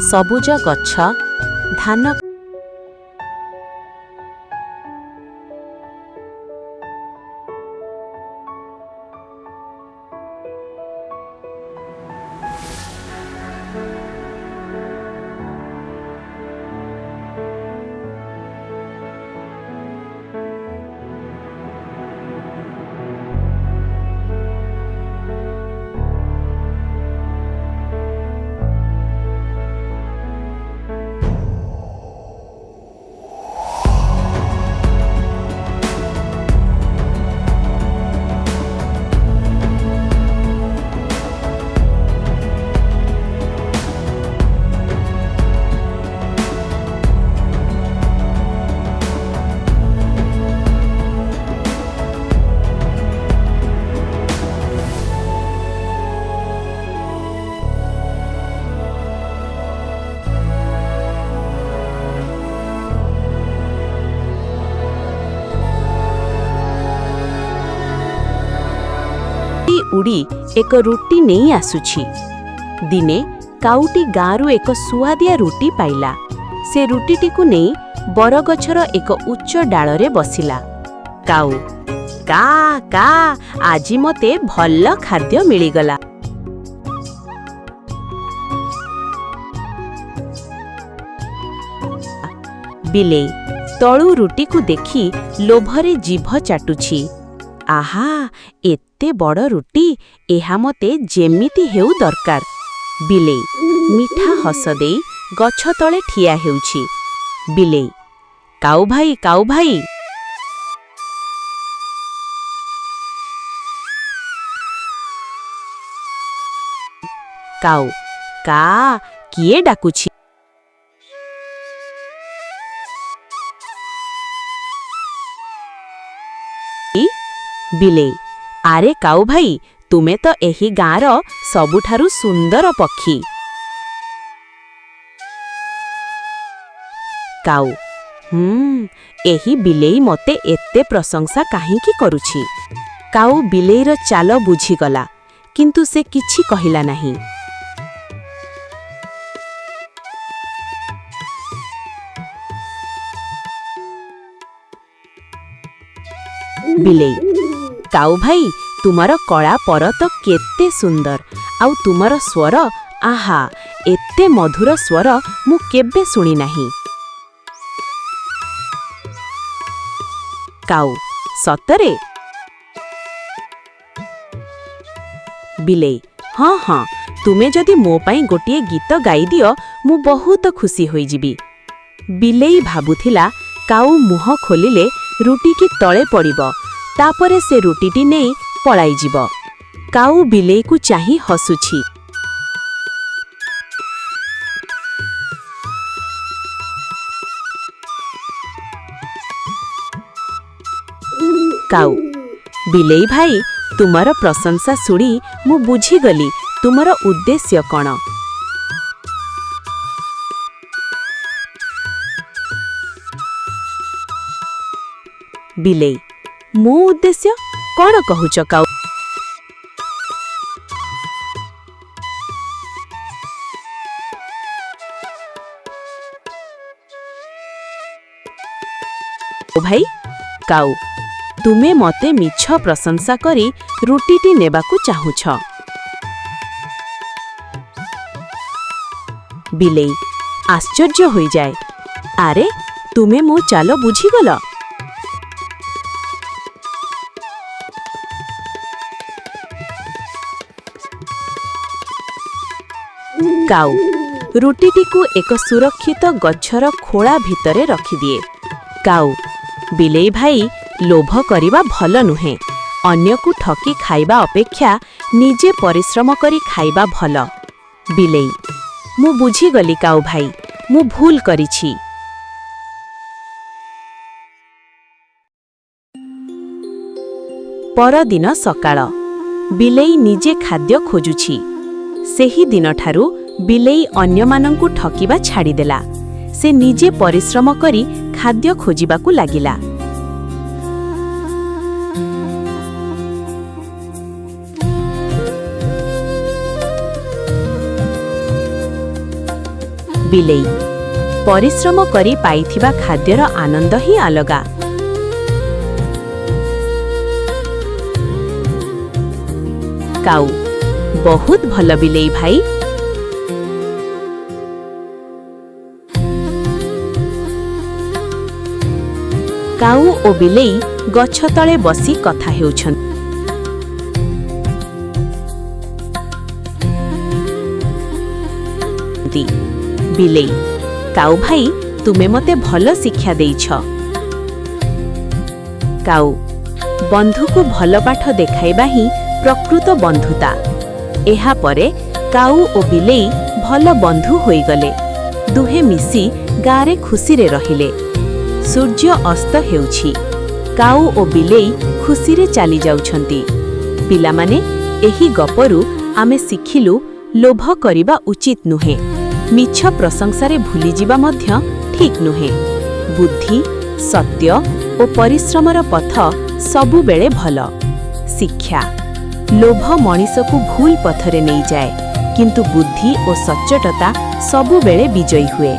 ସବୁଜ ଗଛ, ଧାନ ଉଡ଼ି ଏକ ରୁଟି ନେଇ ଆସୁଛି। ଦିନେ କାଉଟି ଗାଁରୁ ଏକ ସୁଆଦିଆ ରୁଟି ପାଇଲା। ସେ ରୁଟିଟିକୁ ନେଇ ବରଗଛର ଏକ ଉଚ୍ଚ ଡାଳରେ ବସିଲା। କାଉ, କା କା, ଆଜି ମୋତେ ଭଲ ଖାଦ୍ୟ ମିଳିଗଲା। ବିଲେଇ ତଳୁ ରୁଟିକୁ ଦେଖି ଲୋଭରେ ଜିଭ ଚାଟୁଛି। ଆହା, ଏତେ ବଡ଼ ରୁଟି, ଏହା ମୋତେ ଯେମିତି ହେଉ ଦରକାର। ବିଲେଇ ମିଠା ହସ ଦେଇ ଗଛ ତଳେ ଠିଆ ହେଉଛି। ବିଲେଇ, କାଉ ଭାଇ, କାଉ ଭାଇ। କାଉ, କା, କିଏ ଡାକୁଛି? ବିଲେଇ, ଆରେ କାଉ ଭାଇ, ତୁମେ ତ ଏହି ଗାଁର ସବୁଠାରୁ ସୁନ୍ଦର ପକ୍ଷୀ। କାଉ, ଏହି ବିଲେଇ ମୋତେ ଏତେ ପ୍ରଶଂସା କାହିଁକି କରୁଛି? କାଉ ବିଲେଇର ଚାଲ ବୁଝିଗଲା, କିନ୍ତୁ ସେ କିଛି କହିଲା ନାହିଁ। ବିଲେଇ, କାଉ ଭାଇ, ତୁମର କଳା ପରତ କେତେ ସୁନ୍ଦର, ଆଉ ତୁମର ସ୍ୱର, ଆହା, ଏତେ ମଧୁର ସ୍ୱର ମୁଁ କେବେ ଶୁଣି ନାହିଁ। କାଉ, ସତରେ? ବିଲେଇ, ହଁ ହଁ, ତୁମେ ଯଦି ମୋ ପାଇଁ ଗୋଟିଏ ଗୀତ ଗାଇଦିଅ, ମୁଁ ବହୁତ ଖୁସି ହୋଇଯିବି। ବିଲେଇ ଭାବୁଥିଲା କାଉ ମୁହଁ ଖୋଲିଲେ ରୁଟିଟି ତଳେ ପଡ଼ିବ, ତାପରେ ସେ ରୁଟିଟି ନେଇ ପଳାଇଯିବ। କାଉ ବିଲେଇକୁ ଚାହିଁ ହସୁଛି। କାଉ, ବିଲେଇ ଭାଇ, ତୁମର ପ୍ରଶଂସା ଶୁଣି ମୁଁ ବୁଝିଗଲି ତୁମର ଉଦ୍ଦେଶ୍ୟ କ'ଣ। ବିଲେଇ, ମୋ ଉଦ୍ଦେଶ୍ୟ କ'ଣ କହୁଛ କାଉ? ଭାଇ, କାଉ, ତୁମେ ମୋତେ ମିଛ ପ୍ରଶଂସା କରି ରୁଟିଟି ନେବାକୁ ଚାହୁଁଛ। ବିଲେଇ ଆଶ୍ଚର୍ଯ୍ୟ ହୋଇଯାଏ। ଆରେ, ତୁମେ ମୋ ଚାଲ ବୁଝିଗଲ। କାଉ ରୁଟିଟିକୁ ଏକ ସୁରକ୍ଷିତ ଗଛର ଖୋଳା ଭିତରେ ରଖିଦିଏ। କାଉ, ବିଲେଇ ଭାଇ, ଲୋଭ କରିବା ଭଲ ନୁହେଁ। ଅନ୍ୟକୁ ଠକି ଖାଇବା ଅପେକ୍ଷା ନିଜେ ପରିଶ୍ରମ କରି ଖାଇବା ଭଲ। ବିଲେଇ, ମୁଁ ବୁଝିଗଲି କାଉ ଭାଇ, ମୁଁ ଭୁଲ କରିଛି। ପରଦିନ ସକାଳ, ବିଲେଇ ନିଜେ ଖାଦ୍ୟ ଖୋଜୁଛି। ସେହି ଦିନଠାରୁ ବିଲେଇ ଅନ୍ୟମାନଙ୍କୁ ଠକିବା ଛାଡ଼ିଦେଲା। ସେ ନିଜେ ପରିଶ୍ରମ କରି ଖାଦ୍ୟ ଖୋଜିବାକୁ ଲାଗିଲା। ବିଲେଇ ପରିଶ୍ରମ କରି ପାଇଥିବା ଖାଦ୍ୟର ଆନନ୍ଦ ହିଁ ଅଲଗା। କାଉ ବହୁତ ଭଲ ବିଲେଇ ଭାଇ। କାଉ ଓ ବିଲେଇ ଗଛ ତଳେ ବସି କଥା ହେଉଛନ୍ତି। ବିଲେଇ କାଉ ଭାଇ ତୁମେ ମତେ ଭଲ ଶିକ୍ଷା ଦେଇଛ। କାଉ ବନ୍ଧୁକୁ ଭଲ ପାଠ ଦେଖାଇବା ହିଁ ପ୍ରକୃତ ବନ୍ଧୁତା। ଏହାପରେ କାଉ ଓ ବିଲେଇ ଭଲ ବନ୍ଧୁ ହୋଇଗଲେ। ଦୁହେଁ ମିଶି ଗାଁରେ ଖୁସିରେ ରହିଲେ। ସୂର୍ଯ୍ୟ ଅସ୍ତ ହେଉଛି। କାଉ ଓ ବିଲେଇ ଖୁସିରେ ଚାଲି ଯାଉଛନ୍ତି। ପିଲାମାନେ, ଏହି ଗପରୁ ଆମେ ଶିଖିଲୁ ଲୋଭ କରିବା ଉଚିତ ନୁହେଁ। ମିଛ ପ୍ରଶଂସାରେ ଭୁଲିଯିବା ମଧ୍ୟ ଠିକ୍ ନୁହେଁ। ବୁଦ୍ଧି, ସତ୍ୟ ଓ ପରିଶ୍ରମର ପଥ ସବୁବେଳେ ଭଲ। ଶିକ୍ଷା ଲୋଭ ମଣିଷକୁ ଭୁଲ ପଥରେ ନେଇଯାଏ, କିନ୍ତୁ ବୁଦ୍ଧି ଓ ସଚ୍ଚୋଟତା ସବୁବେଳେ ବିଜୟୀ ହୁଏ।